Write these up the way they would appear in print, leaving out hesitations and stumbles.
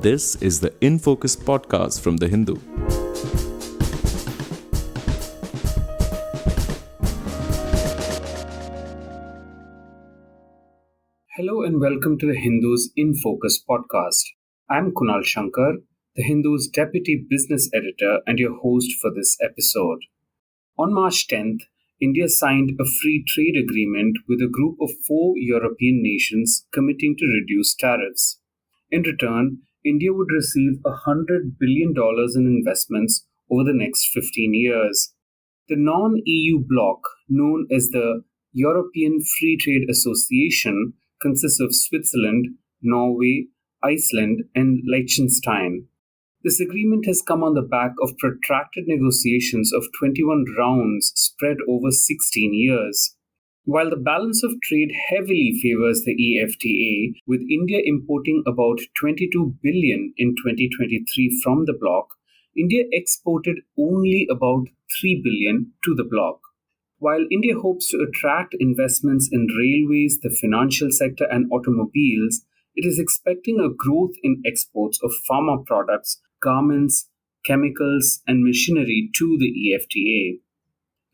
This is the In Focus podcast from The Hindu. Hello and welcome to The Hindu's In Focus podcast. I'm Kunal Shankar, The Hindu's deputy business editor and your host for this episode. On March 10th, India signed a free trade agreement with a group of 4 European nations committing to reduce tariffs. In return, India would receive $100 billion in investments over the next 15 years. The non-EU bloc, known as the European Free Trade Association, consists of Switzerland, Norway, Iceland, and Liechtenstein. This agreement has come on the back of protracted negotiations of 21 rounds spread over 16 years. While the balance of trade heavily favors the EFTA, with India importing about $22 billion in 2023 from the bloc, India exported only about $3 billion to the bloc. While India hopes to attract investments in railways, the financial sector, and automobiles, it is expecting a growth in exports of pharma products, garments, chemicals, and machinery to the EFTA.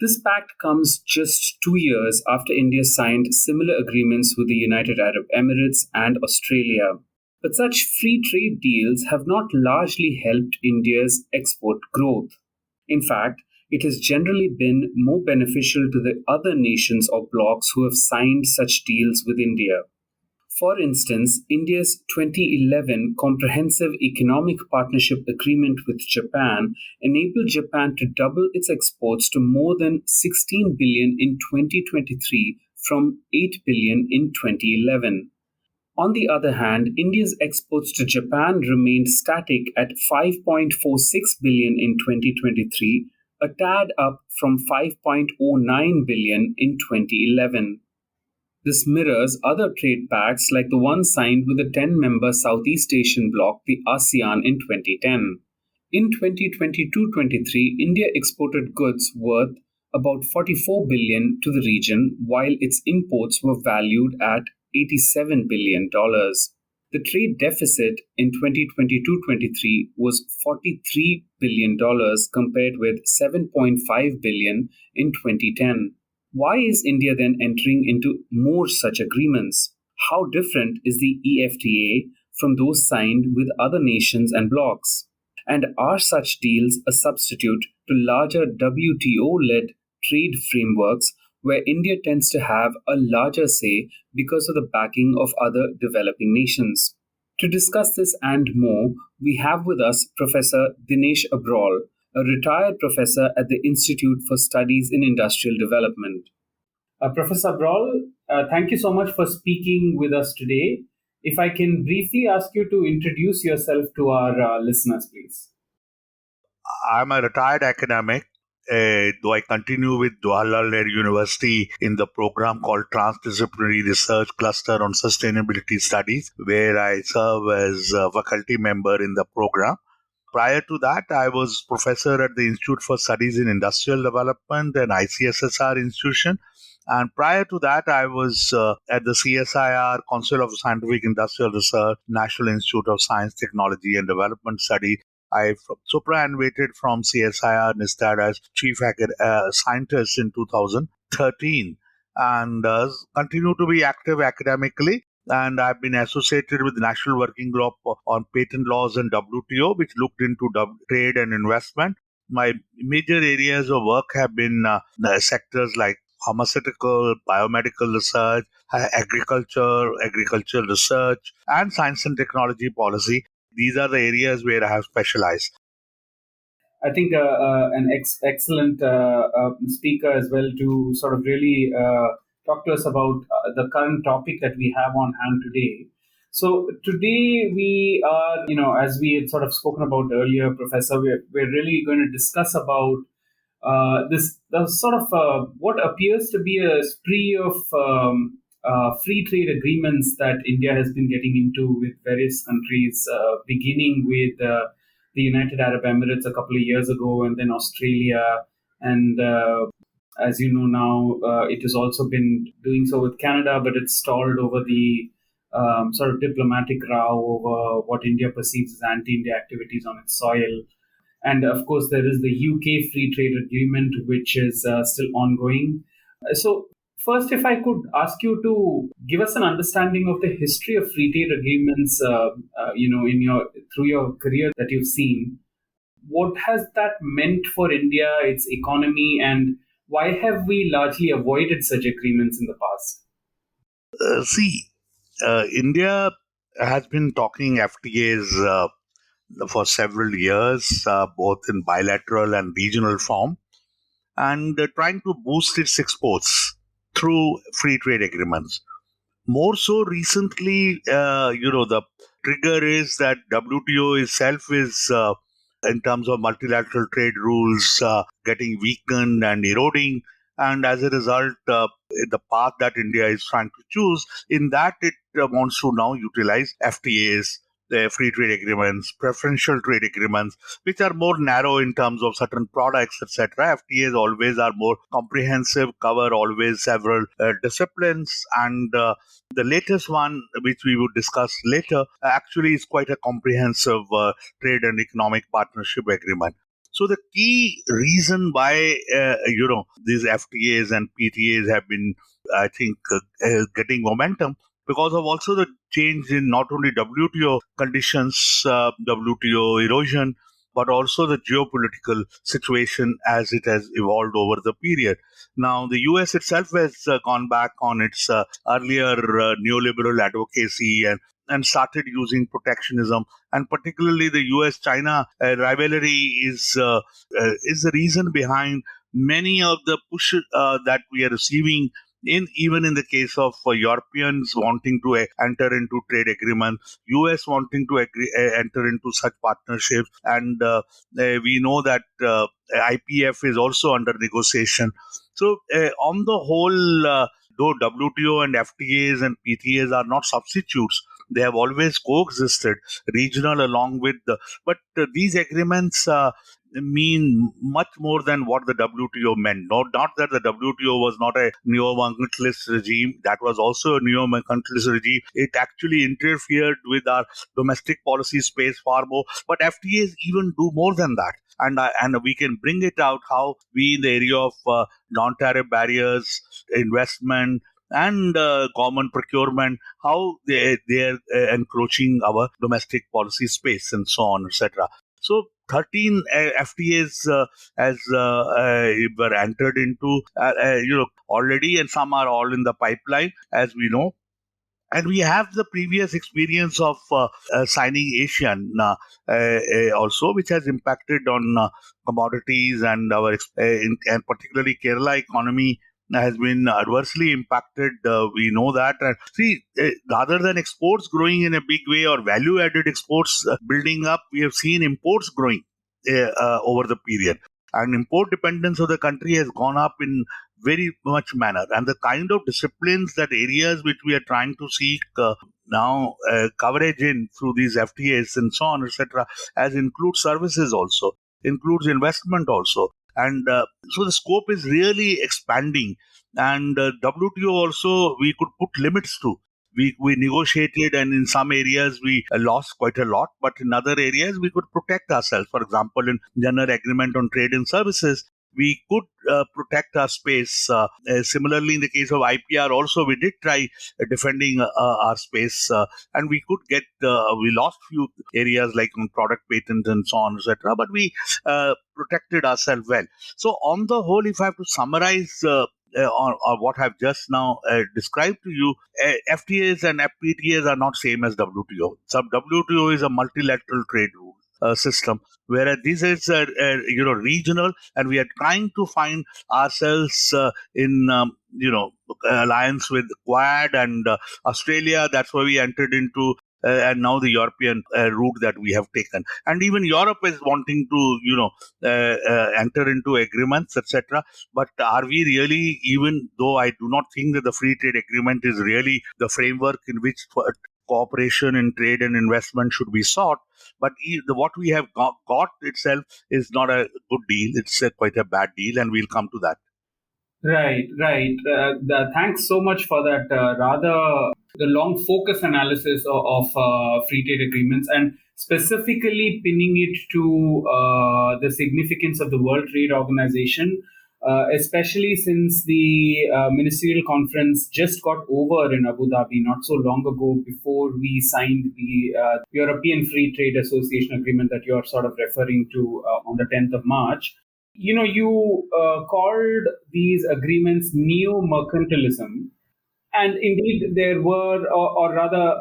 This pact comes just 2 years after India signed similar agreements with the United Arab Emirates and Australia. But such free trade deals have not largely helped India's export growth. In fact, it has generally been more beneficial to the other nations or blocs who have signed such deals with India. For instance, India's 2011 Comprehensive Economic Partnership Agreement with Japan enabled Japan to double its exports to more than $16 billion in 2023 from $8 billion in 2011. On the other hand, India's exports to Japan remained static at $5.46 billion in 2023, a tad up from $5.09 billion in 2011. This mirrors other trade pacts like the one signed with the 10-member Southeast Asian bloc, the ASEAN, in 2010. In 2022-23, India exported goods worth about $44 billion to the region, while its imports were valued at $87 billion. The trade deficit in 2022-23 was $43 billion compared with $7.5 billion in 2010. Why is India then entering into more such agreements? How different is the EFTA from those signed with other nations and blocs? And are such deals a substitute to larger WTO-led trade frameworks where India tends to have a larger say because of the backing of other developing nations? To discuss this and more, we have with us Professor Dinesh Abrol, a retired professor at the Institute for Studies in Industrial Development. Professor Abrol, thank you so much for speaking with us today. If I can briefly ask you to introduce yourself to our listeners, please. I'm a retired academic, though I continue with Jawaharlal University in the program called Transdisciplinary Research Cluster on Sustainability Studies, where I serve as a faculty member in the program. Prior to that, I was professor at the Institute for Studies in Industrial Development and ICSSR institution. And prior to that, I was at the CSIR, Council of Scientific Industrial Research, National Institute of Science, Technology and Development Study. I superannuated from CSIR NISTAD as chief scientist in 2013 and continue to be active academically. And I've been associated with the National Working Group on Patent Laws and WTO, which looked into trade and investment. My major areas of work have been sectors like pharmaceutical, biomedical research, agricultural research, and science and technology policy. These are the areas where I have specialized. I think an excellent speaker as well to sort of really talk to us about the current topic that we have on hand today. So today we are, as we had sort of spoken about earlier, Professor, we're really going to discuss about the sort of what appears to be a spree of free trade agreements that India has been getting into with various countries, beginning with the United Arab Emirates a couple of years ago, and then Australia. And as you know now, it has also been doing so with Canada, but it's stalled over the sort of diplomatic row over what India perceives as anti-India activities on its soil. And of course, there is the UK Free Trade Agreement, which is still ongoing. So, first, if I could ask you to give us an understanding of the history of free trade agreements, in your through your career that you've seen, what has that meant for India, its economy, and why have we largely avoided such agreements in the past? India has been talking FTAs for several years, both in bilateral and regional form, and trying to boost its exports through free trade agreements. More so recently, the trigger is that WTO itself is, in terms of multilateral trade rules, getting weakened and eroding. And as a result, the path that India is trying to choose, in that it wants to now utilize FTAs, the free trade agreements, preferential trade agreements, which are more narrow in terms of certain products, etc. FTAs always are more comprehensive, cover always several disciplines, and the latest one, which we would discuss later, actually is quite a comprehensive trade and economic partnership agreement. So the key reason why these FTAs and PTAs have been, I think, getting momentum, because of also the change in not only WTO conditions, WTO erosion, but also the geopolitical situation as it has evolved over the period. Now, the US itself has gone back on its earlier neoliberal advocacy and started using protectionism, and particularly the US-China rivalry is the reason behind many of the push that we are receiving. Even in the case of Europeans wanting to enter into trade agreements, US wanting to enter into such partnerships, and we know that IPF is also under negotiation. So, on the whole, though WTO and FTAs and PTAs are not substitutes, they have always coexisted, regional along with the. But these agreements mean much more than what the WTO meant. Not that the WTO was not a neo-mercantilist regime, that was also a neo-mercantilist regime. It actually interfered with our domestic policy space far more. But FTAs even do more than that. And we can bring it out how we, in the area of non-tariff barriers, investment, and government procurement, how they are encroaching our domestic policy space and so on, etc. So 13 FTAs were entered into, already, and some are all in the pipeline, as we know. And we have the previous experience of signing ASEAN also, which has impacted on commodities and and particularly Kerala economy has been adversely impacted. We know that. And see, rather than exports growing in a big way or value-added exports building up, we have seen imports growing over the period. And import dependence of the country has gone up in very much manner, and the kind of disciplines, that areas which we are trying to seek now coverage in through these FTAs and so on, etc., as includes services also, includes investment also, and so the scope is really expanding. And WTO also we could put limits to. We negotiated, and in some areas we lost quite a lot, but in other areas we could protect ourselves. For example, in general agreement on trade and services, we could protect our space. Similarly, in the case of IPR, also we did try defending our space, and we could get. We lost few areas like on product patent and so on, etc. But we protected ourselves well. So, on the whole, if I have to summarize. Or what I've just now described to you, FTAs and FPTAs are not same as WTO. So WTO is a multilateral trade rule system, whereas this is regional, and we are trying to find ourselves in alliance with Quad and Australia. That's why we entered into. And now the European route that we have taken, and even Europe is wanting to, enter into agreements, etc. But are we really? Even though I do not think that the free trade agreement is really the framework in which cooperation in trade and investment should be sought, but what we have got itself is not a good deal. It's quite a bad deal, and we'll come to that. Right. Thanks so much for that rather the long focus analysis of free trade agreements and specifically pinning it to the significance of the World Trade Organization, especially since the ministerial conference just got over in Abu Dhabi not so long ago before we signed the European Free Trade Association agreement that you're sort of referring to on the 10th of March. You called these agreements neo-mercantilism, and indeed there were, or rather,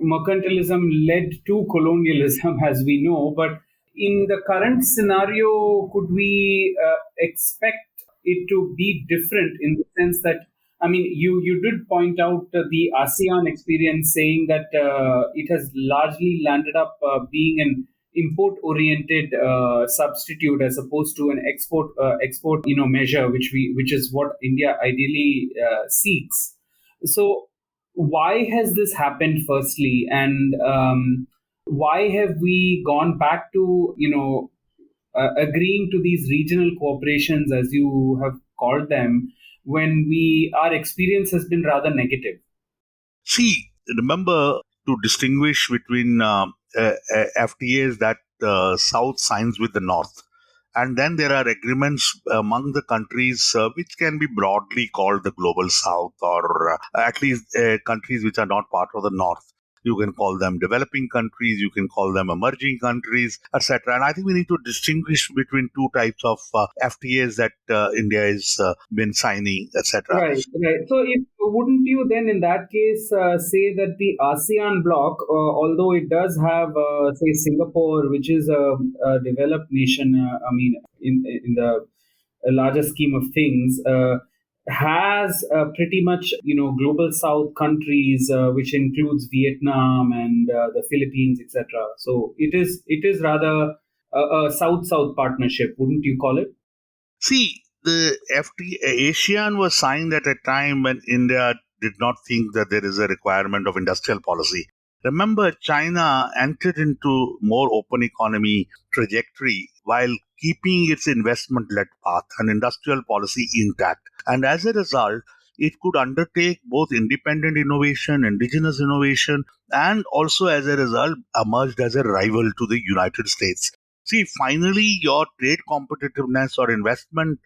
mercantilism led to colonialism, as we know. But in the current scenario, could we expect it to be different in the sense that, I mean, you did point out the ASEAN experience, saying that it has largely landed up being an import-oriented substitute as opposed to an export measure, which is what India ideally seeks. So, why has this happened, firstly, and why have we gone back to agreeing to these regional cooperations, as you have called them, when our experience has been rather negative? See, remember to distinguish between FTAs that South signs with the North. And then there are agreements among the countries which can be broadly called the global South, or at least countries which are not part of the North. You can call them developing countries, you can call them emerging countries, etc. And I think we need to distinguish between two types of FTAs that India has been signing, etc. Right. So, wouldn't you then, in that case, say that the ASEAN bloc, although it does have, say, Singapore, which is a developed nation, I mean, in the larger scheme of things, has pretty much global South countries, which includes Vietnam and the Philippines, etc. So it is rather a South-South partnership, wouldn't you call it? See, the ASEAN was signed at a time when India did not think that there is a requirement of industrial policy. Remember, China entered into more open economy trajectory while keeping its investment-led path and industrial policy intact. And as a result, it could undertake both independent innovation, indigenous innovation, and also as a result emerged as a rival to the United States. See, finally, your trade competitiveness or investment,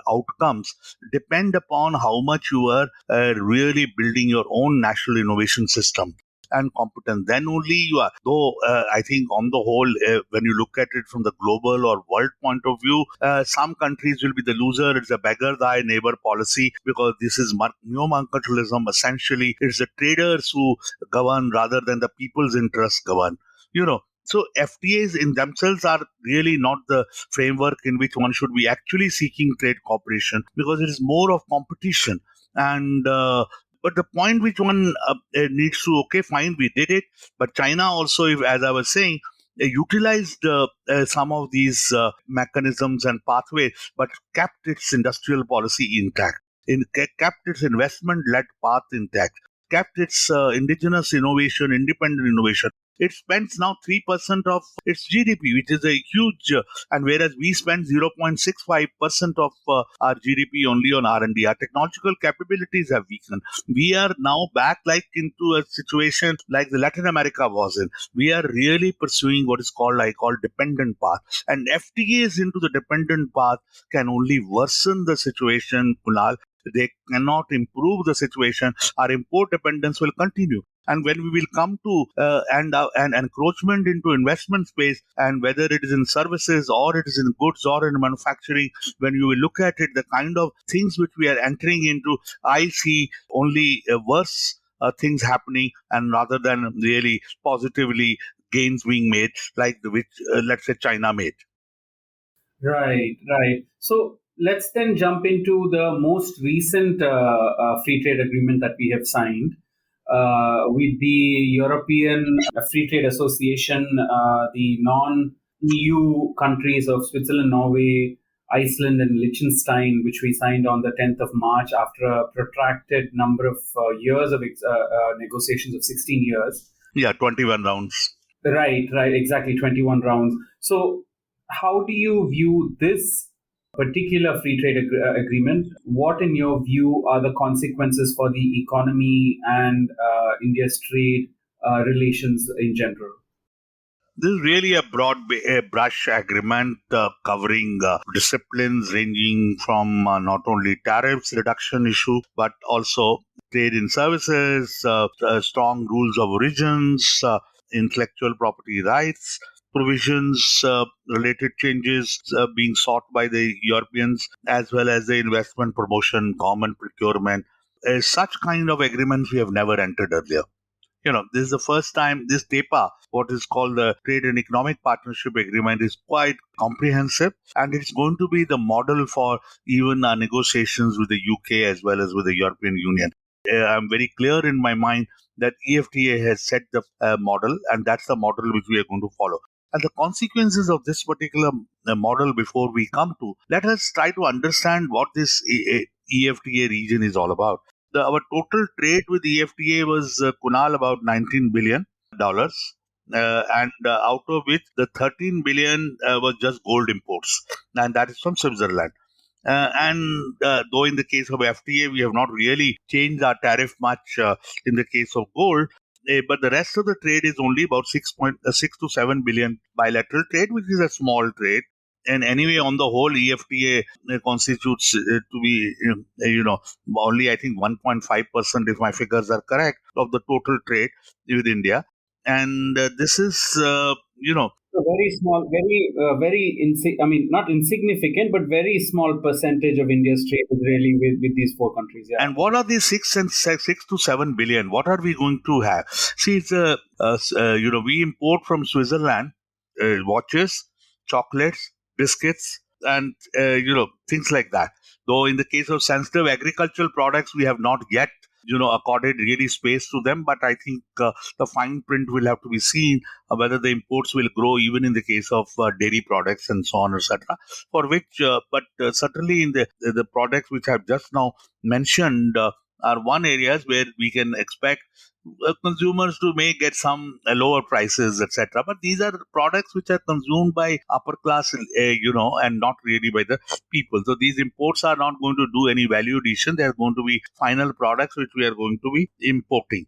outcomes depend upon how much you are really building your own national innovation system and competence. Then only you are. Though I think on the whole, when you look at it from the global or world point of view, some countries will be the loser. It's a beggar thy neighbor policy because this is neo-mercantilism. Essentially, it's the traders who govern rather than the people's interests govern. So FTAs in themselves are really not the framework in which one should be actually seeking trade cooperation because it is more of competition. And but the point which one needs to, okay, fine, we did it, but China also, if, as I was saying, utilized some of these mechanisms and pathways, but kept its industrial policy intact, kept its investment-led path intact, kept its indigenous innovation, independent innovation. It spends now 3% of its GDP, which is a huge, and whereas we spend 0.65% of our GDP only on R&D. Our technological capabilities have weakened. We are now back like into a situation like the Latin America was in. We are really pursuing what is called, I call, dependent path. And FTAs into the dependent path can only worsen the situation, Kunal. They cannot improve the situation. Our import dependence will continue. And when we will come to an encroachment into investment space, and whether it is in services or it is in goods or in manufacturing, when you will look at it, the kind of things which we are entering into, I see only worse things happening, and rather than really positively gains being made, like the which let's say China made. Right. So let's then jump into the most recent free trade agreement that we have signed with the European Free Trade Association, the non-EU countries of Switzerland, Norway, Iceland, and Liechtenstein, which we signed on the 10th of March after a protracted number of years of negotiations of 16 years. Yeah, 21 rounds. Right, exactly, 21 rounds. So, how do you view this particular free trade agreement, what, in your view, are the consequences for the economy and India's trade relations in general? This is really a brush agreement covering disciplines ranging from not only tariffs reduction issue, but also trade in services, strong rules of origins, intellectual property rights, provisions, related changes being sought by the Europeans, as well as the investment promotion, common procurement. Such kind of agreements we have never entered earlier. This is the first time this TEPA, what is called the Trade and Economic Partnership Agreement, is quite comprehensive, and it's going to be the model for even our negotiations with the UK as well as with the European Union. I'm very clear in my mind that EFTA has set the model, and that's the model which we are going to follow. And the consequences of this particular model, before we come to, let us try to understand what this EFTA region is all about. Our total trade with EFTA was, Kunal, about $19 billion, and out of which the 13 billion was just gold imports, and that is from Switzerland. And though in the case of FTA, we have not really changed our tariff much in the case of gold, but the rest of the trade is only about 6.6 to 7 billion bilateral trade, which is a small trade. And anyway, on the whole, EFTA constitutes to be, only I think 1.5%, if my figures are correct, of the total trade with India. And this is, A very small, I mean, not insignificant, but very small percentage of India's trade is really with these four countries. Yeah. And what are these 6 to 7 billion? What are we going to have? See, it's we import from Switzerland watches, chocolates, biscuits, and things like that. Though in the case of sensitive agricultural products, we have not yet accorded really space to them. But I think the fine print will have to be seen whether the imports will grow even in the case of dairy products and so on, etc. For which, but certainly in the products which I've just now mentioned are one areas where we can expect consumers to may get some lower prices, etc. But these are products which are consumed by upper class, and not really by the people. So these imports are not going to do any value addition. They are going to be final products which we are going to be importing.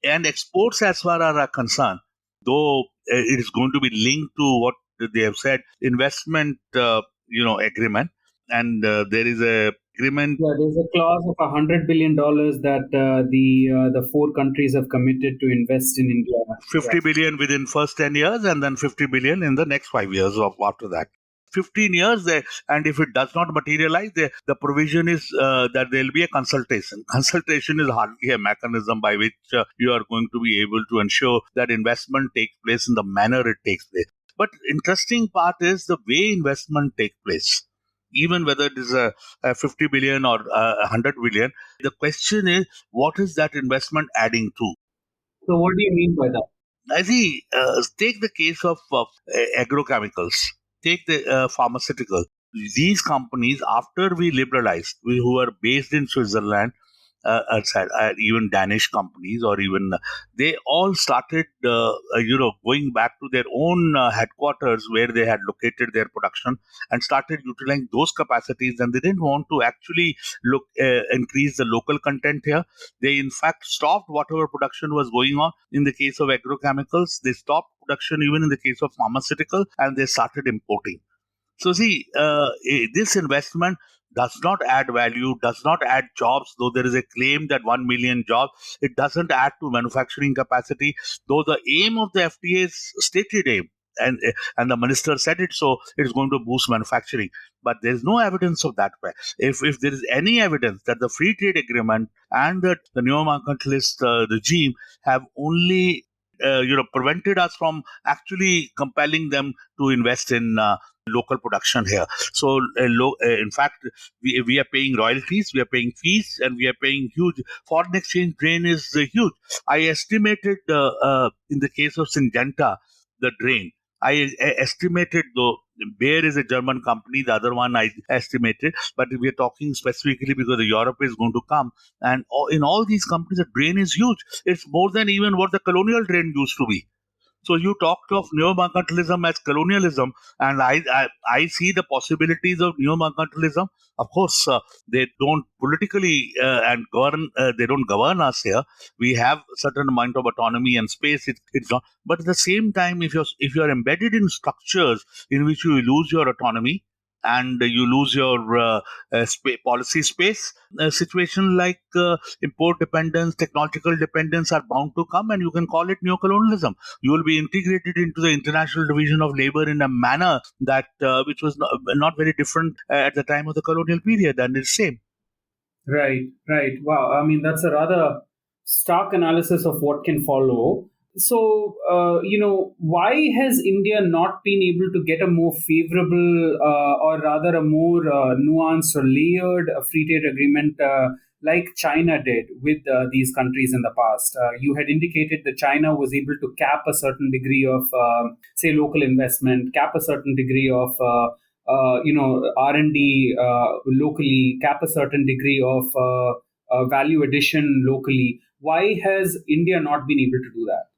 And exports, as far as are concerned, though it is going to be linked to what they have said, investment, agreement, and there is a agreement. Yeah, there's a clause of $100 billion that the four countries have committed to invest in India. 50 billion within first 10 years, and then 50 billion in the next 5 years of after that. 15 years there, and if it does not materialize, the provision is that there will be a consultation is hardly a mechanism by which you are going to be able to ensure that investment takes place in the manner it takes place. But interesting part is the way investment takes place. Even whether it is a 50 billion or 100 billion, the question is, what is that investment adding to? So, what do you mean by that? I see. Take the case of agrochemicals. Take the pharmaceutical. These companies, after we liberalized, who are based in Switzerland, outside, even Danish companies, or even they all started, going back to their own headquarters where they had located their production and started utilizing those capacities. And they didn't want to actually increase the local content here. They, in fact, stopped whatever production was going on. In the case of agrochemicals, they stopped production even in the case of pharmaceutical, and they started importing. So see, this investment does not add value, does not add jobs, though there is a claim that 1 million jobs. It doesn't add to manufacturing capacity, though the aim of the FTA is stated aim. And the minister said it, so it's going to boost manufacturing. But there is no evidence of that. If there is any evidence that the free trade agreement and that the neo-mercantilist regime have only prevented us from actually compelling them to invest in local production here. So, in fact, we are paying royalties, we are paying fees, and we are paying huge foreign exchange drain is huge. I estimated in the case of Syngenta, the drain. I estimated, though Bayer is a German company, the other one I estimated, but we are talking specifically because Europe is going to come, and in all these companies, the drain is huge. It's more than even what the colonial drain used to be. So you talked of neo-mercantilism as colonialism, and I see the possibilities of neo-mercantilism. Of course, they don't politically and govern. They don't govern us here. We have certain amount of autonomy and space. It's not. But at the same time, if you're embedded in structures in which you lose your autonomy and you lose your policy space, a situation like import dependence, technological dependence are bound to come, and you can call it neocolonialism. You will be integrated into the international division of labor in a manner that which was not very different at the time of the colonial period, and it's same. Right, right. Wow. I mean, that's a rather stark analysis of what can follow. So, why has India not been able to get a more favorable, or rather a more nuanced or layered free trade agreement like China did with these countries in the past? You had indicated that China was able to cap a certain degree of, say, local investment, cap a certain degree of R&D locally, cap a certain degree of value addition locally. Why has India not been able to do that?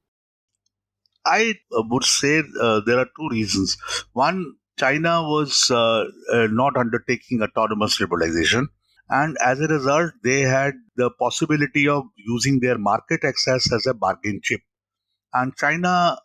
I would say there are two reasons. One, China was not undertaking autonomous liberalization. And as a result, they had the possibility of using their market access as a bargain chip. And China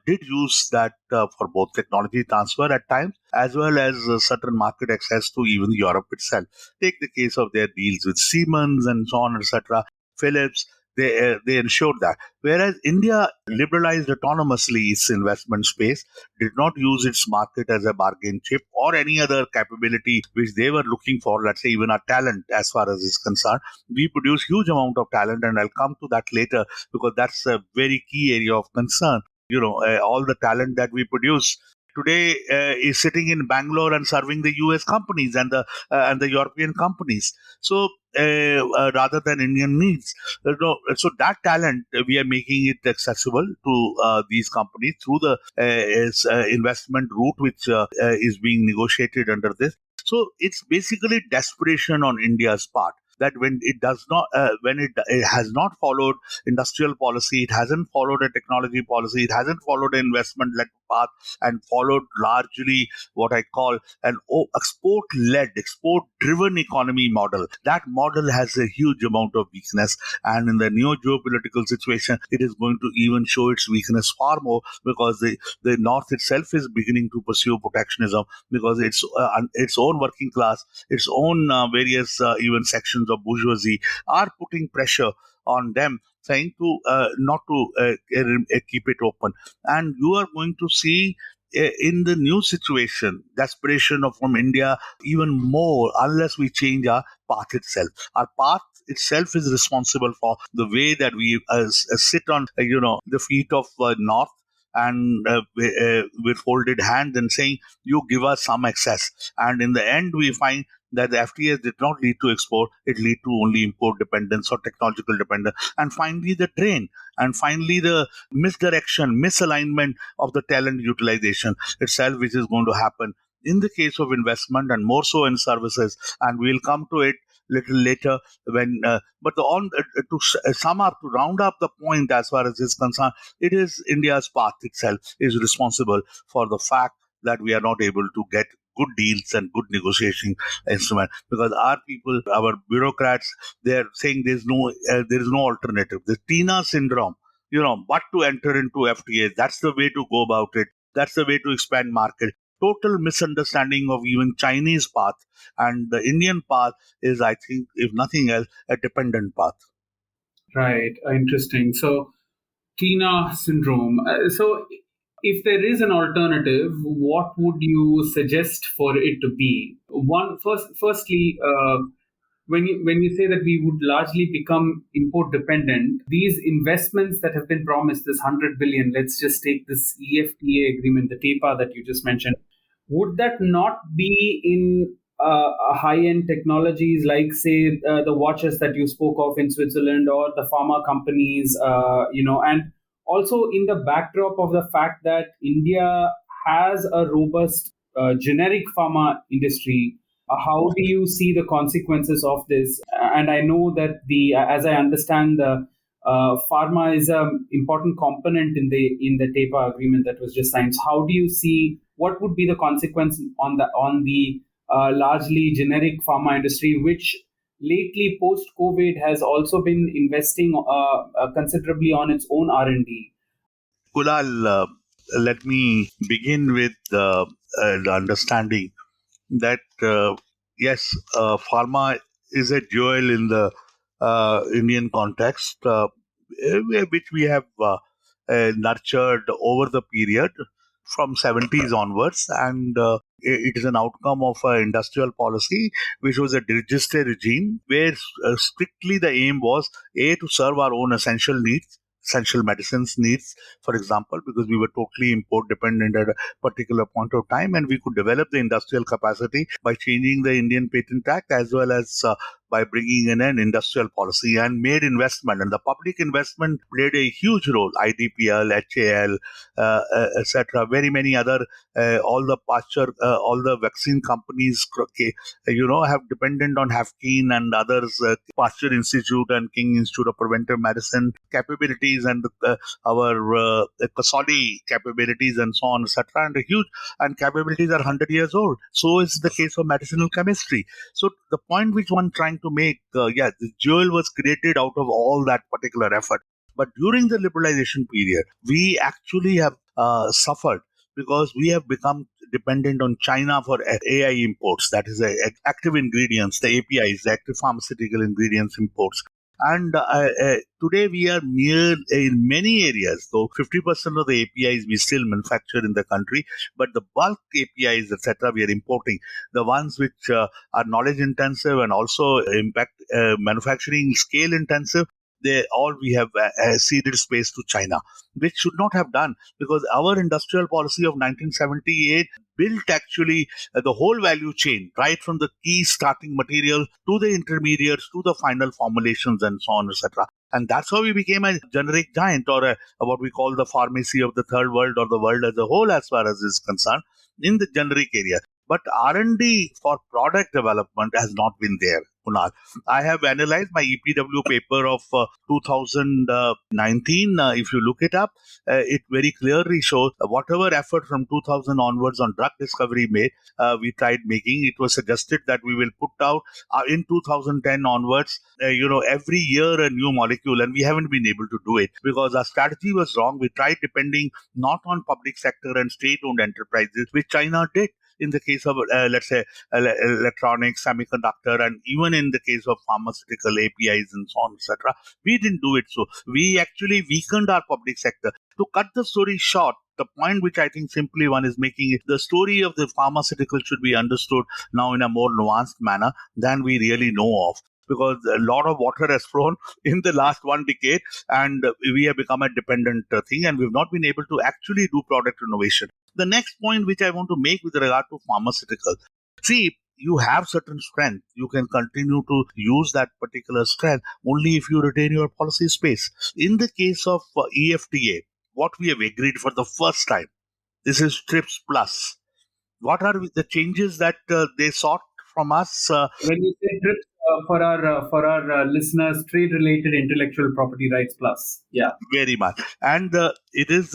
did use that for both technology transfer at times as well as certain market access to even Europe itself. Take the case of their deals with Siemens and so on, etc. Philips. They ensured that. Whereas India liberalized autonomously its investment space, did not use its market as a bargain chip or any other capability which they were looking for, let's say even our talent as far as is concerned. We produce huge amount of talent, and I'll come to that later because that's a very key area of concern. All the talent that we produce today is sitting in Bangalore and serving the U.S. companies and the European companies. So rather than Indian needs, so that talent we are making it accessible to these companies through the investment route which is being negotiated under this. So it's basically desperation on India's part that when it does not, it has not followed industrial policy, it hasn't followed a technology policy, it hasn't followed an investment-led path, and followed largely what I call an export-led, export-driven economy model. That model has a huge amount of weakness, and in the new geopolitical situation, it is going to even show its weakness far more because the North itself is beginning to pursue protectionism because its own working class, its own various even sections of bourgeoisie are putting pressure on them, saying to not to keep it open. And you are going to see in the new situation desperation from India even more unless we change our path itself. Our path itself is responsible for the way that we sit on the feet of North and with folded hands and saying you give us some access, and in the end we find that the FTAs did not lead to export, it lead to only import dependence or technological dependence. And finally, the drain. And finally, the misdirection, misalignment of the talent utilization itself, which is going to happen in the case of investment and more so in services. And we'll come to it little later when but the on to sum up, to round up the point as far as is concerned, it is India's path itself is responsible for the fact that we are not able to get good deals and good negotiation instrument because our people, our bureaucrats, they're saying there is no alternative. The Tina syndrome, but to enter into FTAs, that's the way to go about it. That's the way to expand market. Total misunderstanding of even Chinese path, and the Indian path is, I think, if nothing else, a dependent path. Right. Interesting. So, Tina syndrome. So, if there is an alternative, what would you suggest for it to be? Firstly, when you say that we would largely become import dependent, these investments that have been promised, this 100 billion, let's just take this EFTA agreement, the TEPA that you just mentioned, would that not be in high-end technologies like, say, the watches that you spoke of in Switzerland or the pharma companies, and also in the backdrop of the fact that India has a robust generic pharma industry? How do you see the consequences of this? And I know that as I understand, Pharma is an important component in the TEPA agreement that was just signed. So how do you see what would be the consequence on the largely generic pharma industry, which lately post COVID has also been investing considerably on its own R&D? Kunal, let me begin with the understanding that yes, pharma is a jewel in the Indian context, which we have nurtured over the period from 70s onwards, and it is an outcome of industrial policy, which was a register regime where strictly the aim was a to serve our own essential needs. Essential medicines needs, for example, because we were totally import dependent at a particular point of time, and we could develop the industrial capacity by changing the Indian Patent Act as well as by bringing in an industrial policy and made investment. And the public investment played a huge role. IDPL, HAL, etc. Very many other, all the vaccine companies, have dependent on Hafkeen and others, Pasteur Institute and King Institute of Preventive Medicine capabilities, and our Kasoli capabilities, and so on, etc. And huge and capabilities are 100 years old. So is the case of medicinal chemistry. So the point which one trying to make, the jewel was created out of all that particular effort. But during the liberalization period, we actually have suffered because we have become dependent on China for AI imports, that is, active ingredients, the APIs, the active pharmaceutical ingredients imports. And today we are near in many areas, though 50% of the APIs we still manufacture in the country, but the bulk APIs, etc., we are importing. The ones which are knowledge intensive and also impact manufacturing scale intensive, they all we have ceded space to China, which should not have done, because our industrial policy of 1978 built actually the whole value chain, right from the key starting material to the intermediates to the final formulations and so on, etc. And that's how we became a generic giant, or what we call the pharmacy of the third world, or the world as a whole, as far as is concerned, in the generic area. But R&D for product development has not been there, Kunal. I have analyzed my EPW paper of 2019. If you look it up, it very clearly shows whatever effort from 2000 onwards on drug discovery made, we tried making. It was suggested that we will put out in 2010 onwards, every year a new molecule, and we haven't been able to do it because our strategy was wrong. We tried depending not on public sector and state-owned enterprises, which China did in the case of, let's say, electronics, semiconductor, and even in the case of pharmaceutical APIs and so on, etc. We didn't do it. So we actually weakened our public sector. To cut the story short, the point which I think simply one is making is the story of the pharmaceutical should be understood now in a more nuanced manner than we really know of. Because a lot of water has flown in the last 1 decade, and we have become a dependent thing, and we've not been able to actually do product innovation. The next point which I want to make with regard to pharmaceutical, see, you have certain strength. You can continue to use that particular strength only if you retain your policy space. In the case of EFTA, what we have agreed for the first time, this is TRIPS Plus. What are the changes that they sought from us? When you say TRIPS, for our listeners, trade related intellectual property rights plus. Yeah. Very much. And it's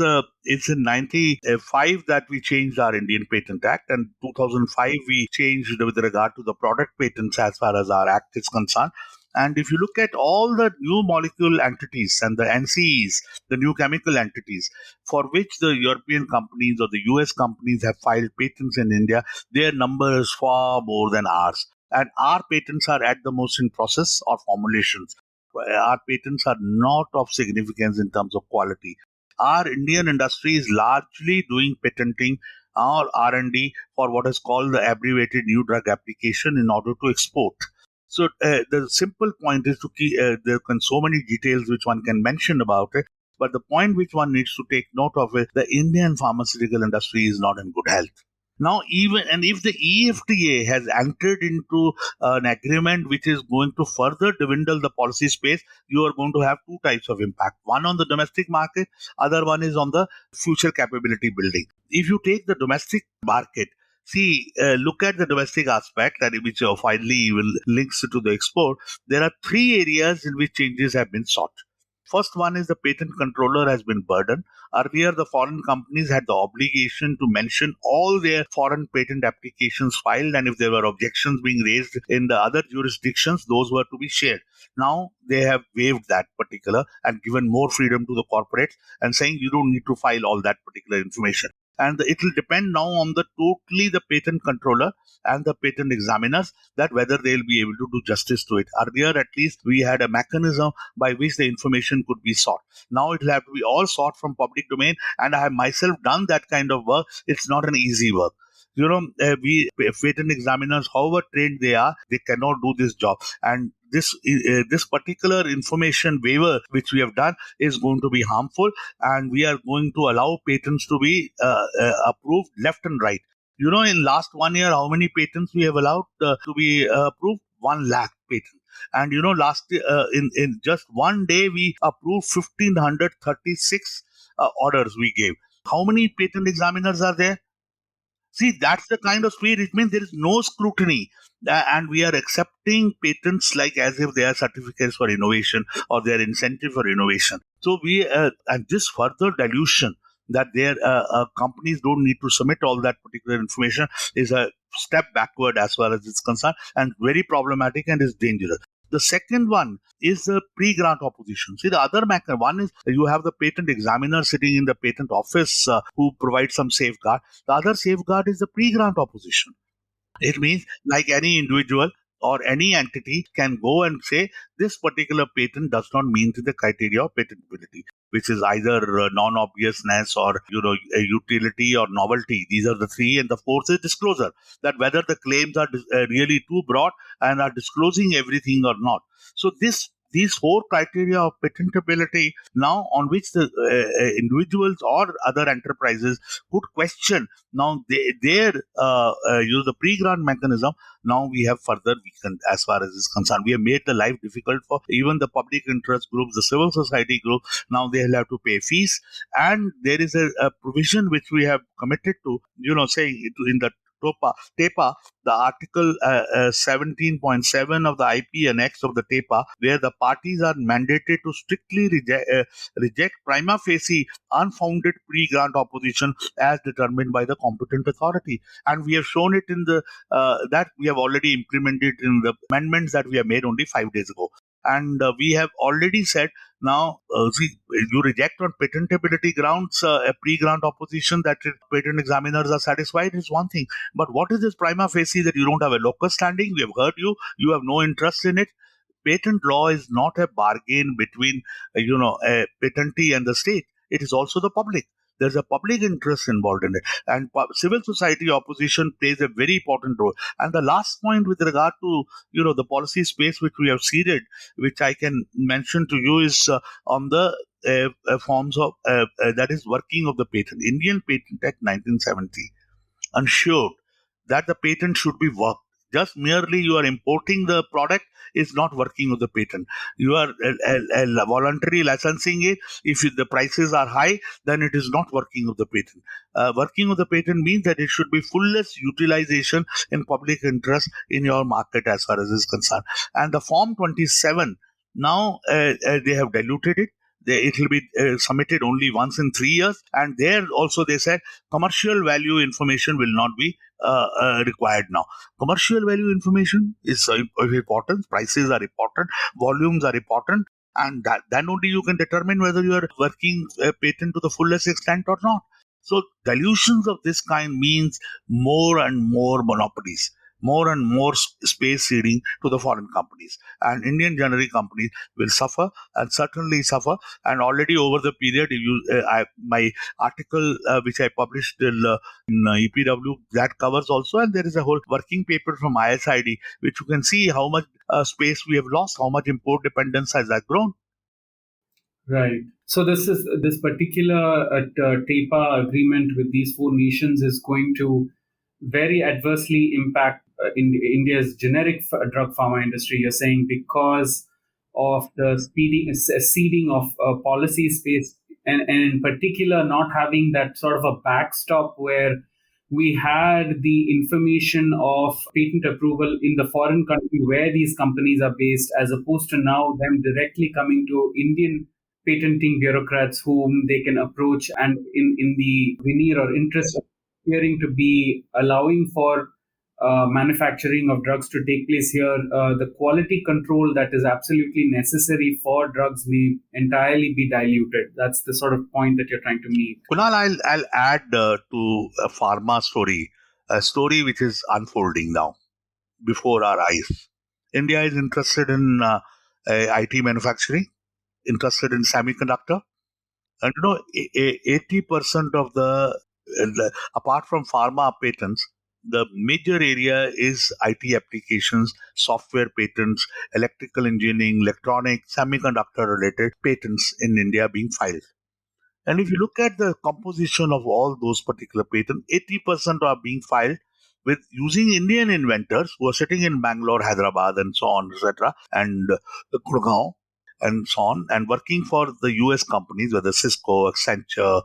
in 95 that we changed our Indian Patent Act, and 2005 we changed with regard to the product patents as far as our act is concerned. And if you look at all the new molecule entities and the NCEs, the new chemical entities, for which the European companies or the US companies have filed patents in India, their number is far more than ours. And our patents are at the most in process or formulations. Our patents are not of significance in terms of quality. Our Indian industry is largely doing patenting or R&D for what is called the abbreviated new drug application in order to export. So the simple point is to keep, there are so many details which one can mention about it, but the point which one needs to take note of is the Indian pharmaceutical industry is not in good health. Now, even and if the EFTA has entered into an agreement which is going to further dwindle the policy space, you are going to have two types of impact. One on the domestic market, other one is on the future capability building. If you take the domestic market, see, look at the domestic aspect, and which finally even links to the export. There are three areas in which changes have been sought. First one is the patent controller has been burdened. Earlier, the foreign companies had the obligation to mention all their foreign patent applications filed, and if there were objections being raised in the other jurisdictions, those were to be shared. Now they have waived that particular and given more freedom to the corporates and saying you don't need to file all that particular information. And it will depend now on the patent controller and the patent examiners that whether they'll be able to do justice to it. Earlier, at least, we had a mechanism by which the information could be sought. Now it will have to be all sought from public domain, and I have myself done that kind of work. It's not an easy work. We patent examiners, however trained they are, they cannot do this job. And this particular information waiver which we have done is going to be harmful, and we are going to allow patents to be approved left and right. In last 1 year, how many patents we have allowed to be approved? 1 lakh patents. And last in just one day we approved 1,536 orders we gave. How many patent examiners are there? See, that's the kind of speed. It means there is no scrutiny. And we are accepting patents like as if they are certificates for innovation or they are incentive for innovation. So and this further dilution that their companies don't need to submit all that particular information is a step backward as far as it's concerned, and very problematic and is dangerous. The second one is the pre-grant opposition. See, the other one is you have the patent examiner sitting in the patent office who provides some safeguard. The other safeguard is the pre-grant opposition. It means like any individual or any entity can go and say this particular patent does not meet the criteria of patentability, which is either non-obviousness or a utility or novelty. These are the three, and the fourth is disclosure. That whether the claims are really too broad and are disclosing everything or not. So these four criteria of patentability now on which the individuals or other enterprises could question now their the pre-grant mechanism. Now we have further weakened as far as is concerned. We have made the life difficult for even the public interest groups, the civil society groups. Now they'll have to pay fees, and there is a provision which we have committed to, saying in the TEPA, the Article 17.7 of the IP Annex of the TEPA, where the parties are mandated to strictly reject prima facie unfounded pre-grant opposition as determined by the competent authority. And we have shown it in the that we have already implemented in the amendments that we have made only 5 days ago. And we have already said now, you reject on patentability grounds a pre-grant opposition that patent examiners are satisfied is one thing. But what is this prima facie that you don't have a locus standing? We have heard you have no interest in it. Patent law is not a bargain between, a patentee and the state. It is also the public. There's a public interest involved in it. And civil society opposition plays a very important role. And the last point with regard to, the policy space which we have seeded, which I can mention to you is on the forms of, that is working of the patent. Indian Patent Act 1970 ensured that the patent should be worked. Just merely you are importing the product is not working of the patent. You are voluntary licensing it. If the prices are high, then it is not working of the patent. Working of the patent means that it should be fullest utilization in public interest in your market as far as is concerned. And the Form 27, now they have diluted it. It will be submitted only once in 3 years. And there also they said commercial value information will not be required now. Commercial value information is important. Prices are important. Volumes are important. And then only you can determine whether you are working a patent to the fullest extent or not. So dilutions of this kind means more and more monopolies, more and more space ceding to the foreign companies. And Indian generic companies will suffer and certainly suffer. And already over the period, my article which I published in EPW, that covers also. And there is a whole working paper from ISID, which you can see how much space we have lost, how much import dependence has that grown. Right. So this particular TEPA agreement with these four nations is going to very adversely impact in India's generic drug pharma industry. You're saying because of the ceding of policy space, and in particular not having that sort of a backstop where we had the information of patent approval in the foreign country where these companies are based, as opposed to now them directly coming to Indian patenting bureaucrats whom they can approach, and in the veneer or interest of appearing to be allowing for manufacturing of drugs to take place here, the quality control that is absolutely necessary for drugs may entirely be diluted. That's the sort of point that you're trying to make. Kunal, I'll add to a pharma story, a story which is unfolding now before our eyes. India is interested in IT manufacturing, interested in semiconductor, and 80% of apart from pharma patents, the major area is IT applications, software patents, electrical engineering, electronic, semiconductor related patents in India being filed. And if you look at the composition of all those particular patents, 80% are being filed with using Indian inventors who are sitting in Bangalore, Hyderabad, and so on, etc., and Gurgaon, and so on, and working for the US companies, whether Cisco, Accenture,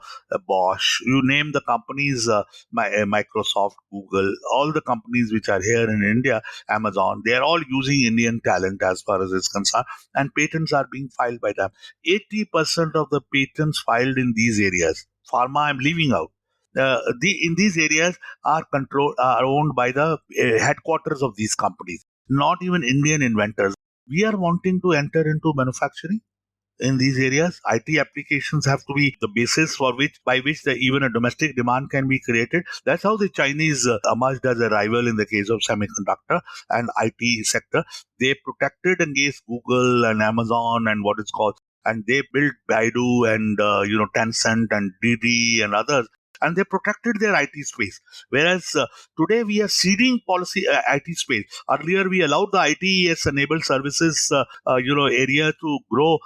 Bosch, you name the companies, Microsoft, Google, all the companies which are here in India, Amazon, they are all using Indian talent as far as it's concerned, and patents are being filed by them. 80% of the patents filed in these areas, pharma I'm leaving out, in these areas are owned by the headquarters of these companies, not even Indian inventors. We are wanting to enter into manufacturing in these areas. IT applications have to be the basis for which by which even a domestic demand can be created. That's how the Chinese emerged as a rival in the case of semiconductor and IT sector. They protected against Google and Amazon and what is called, and they built Baidu and Tencent and Didi and others, and they protected their IT space. Whereas today we are ceding policy IT space. Earlier we allowed the ITES enabled services area to grow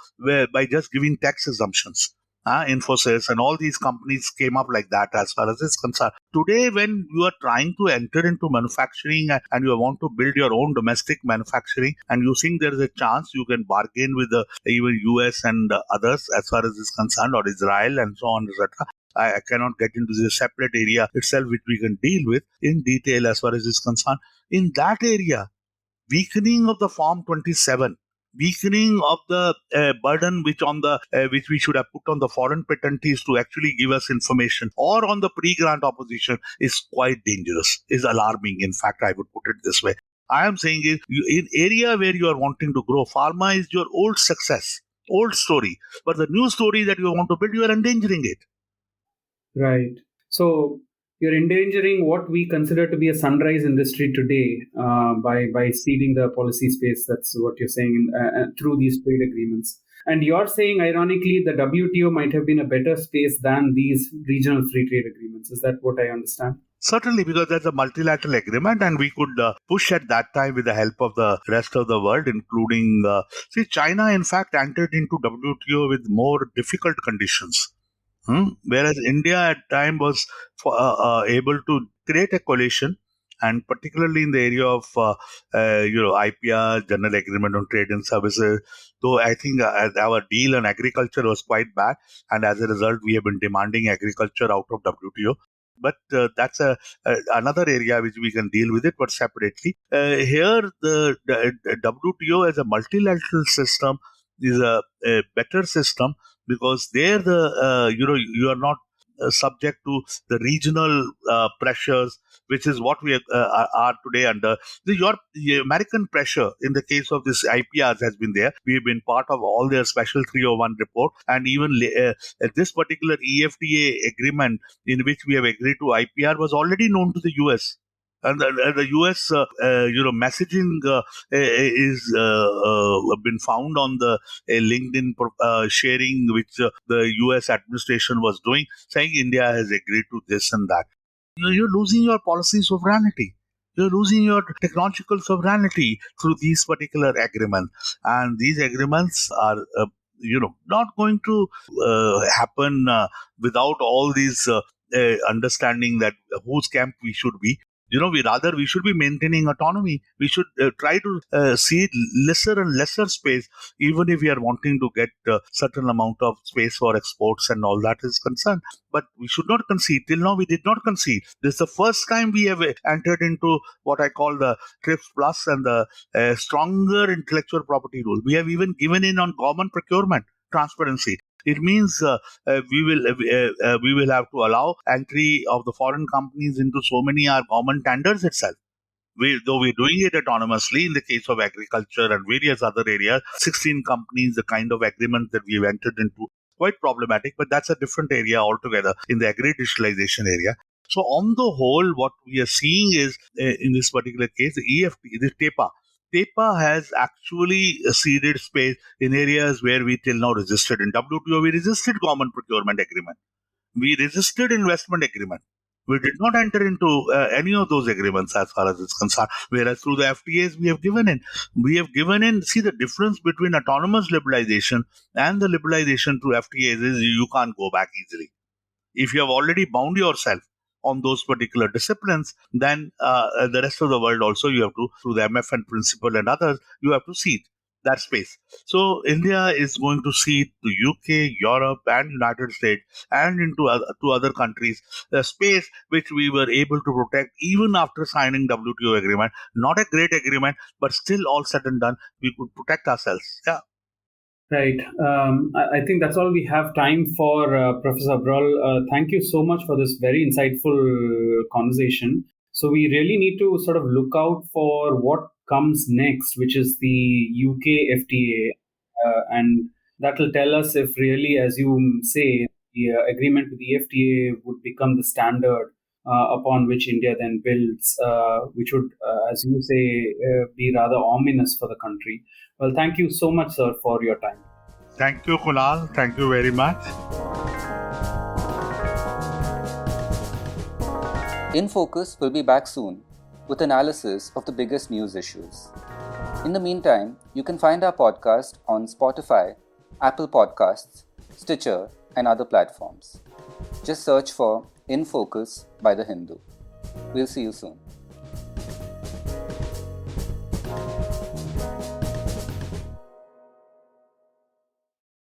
by just giving tax exemptions. Infosys and all these companies came up like that as far as it's concerned. Today, when you are trying to enter into manufacturing and you want to build your own domestic manufacturing and you think there is a chance you can bargain with even US and others as far as it's concerned, or Israel and so on, etc. I cannot get into this separate area itself, which we can deal with in detail as far as it's concerned. In that area, weakening of the Form 27, weakening of the burden which we should have put on the foreign patentees to actually give us information, or on the pre-grant opposition, is quite dangerous, is alarming. In fact, I would put it this way. I am saying is, in area where you are wanting to grow, pharma is your old success, old story. But the new story that you want to build, you are endangering it. Right. So you're endangering what we consider to be a sunrise industry today by ceding the policy space. That's what you're saying through these trade agreements. And you're saying, ironically, the WTO might have been a better space than these regional free trade agreements. Is that what I understand? Certainly, because there's a multilateral agreement, and we could push at that time with the help of the rest of the world, including China. In fact, entered into WTO with more difficult conditions. Whereas India at time was able to create a coalition, and particularly in the area of IPR, General Agreement on Trade and Services. Though I think our deal on agriculture was quite bad, and as a result, we have been demanding agriculture out of WTO. But that's another area which we can deal with it, but separately. Here, the WTO as a multilateral system is a better system, because there you are not subject to the regional pressures, which is what we are today under. The American pressure in the case of this IPRs has been there. We have been part of all their special 301 report, and even this particular EFTA agreement in which we have agreed to IPR was already known to the US. And the US, messaging is been found on the LinkedIn sharing, which the US administration was doing, saying India has agreed to this and that. You're losing your policy sovereignty. You're losing your technological sovereignty through these particular agreements, and these agreements are, not going to happen without all these understanding that whose camp we should be. We should be maintaining autonomy. We should try to cede lesser and lesser space, even if we are wanting to get certain amount of space for exports and all that is concerned. But we should not concede. Till now, we did not concede. This is the first time we have entered into what I call the TRIPS Plus and the stronger intellectual property rule. We have even given in on common procurement. transparency. It means we will have to allow entry of the foreign companies into so many our common tenders itself. Though we're doing it autonomously in the case of agriculture and various other areas, 16 companies, the kind of agreement that we've entered into, quite problematic, but that's a different area altogether in the agri-digitalization area. So on the whole, what we are seeing is, in this particular case, the EFT, the TEPA. TEPA has actually ceded space in areas where we till now resisted. In WTO, we resisted common procurement agreement. We resisted investment agreement. We did not enter into any of those agreements as far as it's concerned. Whereas through the FTAs, we have given in. We have given in. See, the difference between autonomous liberalization and the liberalization through FTAs is you can't go back easily. If you have already bound yourself on those particular disciplines, then the rest of the world also you have to, through the MFN principle and others, you have to cede that space. So India is going to cede to UK, Europe, and United States, and into to other countries the space which we were able to protect even after signing WTO agreement. Not a great agreement, but still all said and done, we could protect ourselves. Yeah. Right. I think that's all we have time for, Professor Abrol. Thank you so much for this very insightful conversation. So we really need to sort of look out for what comes next, which is the UK FTA, and that will tell us if really, as you say, the agreement with the FTA would become the standard upon which India then builds, which would, as you say, be rather ominous for the country. Well, thank you so much, sir, for your time. Thank you, Kunal. Thank you very much. In Focus will be back soon with analysis of the biggest news issues. In the meantime, you can find our podcast on Spotify, Apple Podcasts, Stitcher, and other platforms. Just search for In Focus by The Hindu. We'll see you soon.